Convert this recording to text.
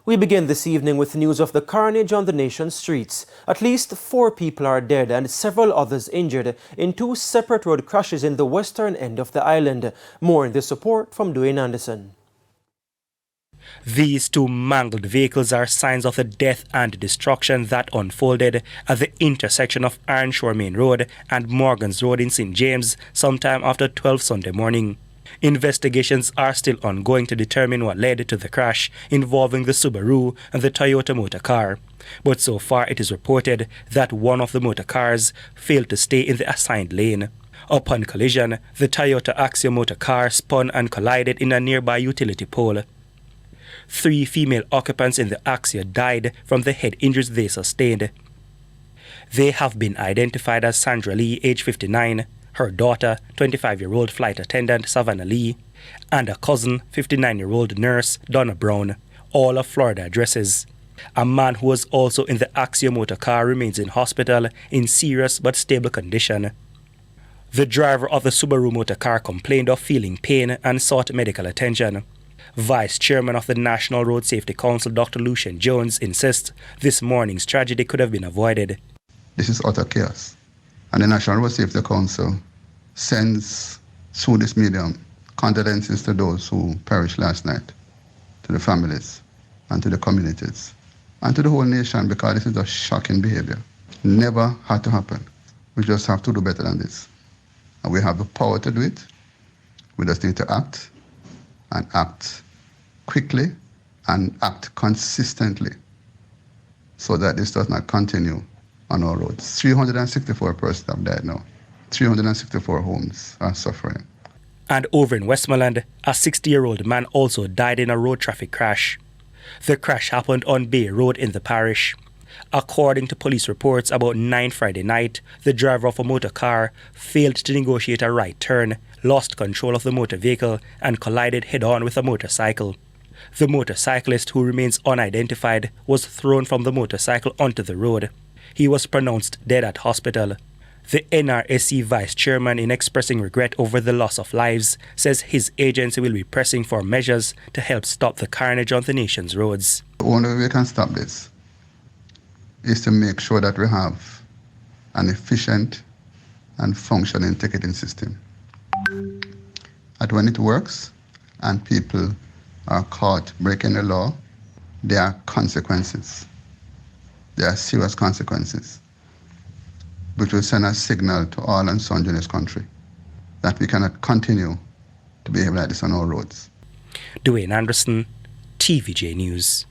We begin this evening with news of the carnage on the nation's streets. At least 4 people are dead and several others injured in 2 separate road crashes in the western end of the island. More in this report from Dwayne Anderson. These 2 mangled vehicles are signs of the death and destruction that unfolded at the intersection of Ironshore Main Road and Morgan's Road in St. James sometime after 12 Sunday morning. Investigations are still ongoing to determine what led to the crash involving the Subaru and the Toyota motor car. But so far it is reported that one of the motor cars failed to stay in the assigned lane. Upon collision, the Toyota Axia motor car spun and collided in a nearby utility pole. 3 female occupants in the Axia died from the head injuries they sustained. They have been identified as Sandra Lee, age 59, her daughter, 25-year-old flight attendant Savannah Lee, and a cousin, 59-year-old nurse Donna Brown, all of Florida addresses. A man who was also in the Axia motor car remains in hospital in serious but stable condition. The driver of the Subaru motor car complained of feeling pain and sought medical attention. Vice Chairman of the National Road Safety Council, Dr. Lucian Jones, insists this morning's tragedy could have been avoided. This is utter chaos. And the National Road Safety Council sends through this medium condolences to those who perished last night, to the families and to the communities and to the whole nation, because this is a shocking behavior. Never had to happen. We just have to do better than this. And we have the power to do it. We just need to act, and act quickly and act consistently so that this does not continue on our roads. 364 persons have died now. 364 homes are suffering. And over in Westmoreland, a 60-year-old man also died in a road traffic crash. The crash happened on Bay Road in the parish. According to police reports, about 9 Friday night, the driver of a motor car failed to negotiate a right turn, lost control of the motor vehicle, and collided head-on with a motorcycle. The motorcyclist, who remains unidentified, was thrown from the motorcycle onto the road. He was pronounced dead at hospital. The NRSC vice chairman, in expressing regret over the loss of lives, says his agency will be pressing for measures to help stop the carnage on the nation's roads. The only way we can stop this is to make sure that we have an efficient and functioning ticketing system. And when it works and people are caught breaking the law, there are consequences. There are serious consequences, which will send a signal to all and sundry in this country that we cannot continue to behave like this on our roads. Dwayne Anderson, TVJ News.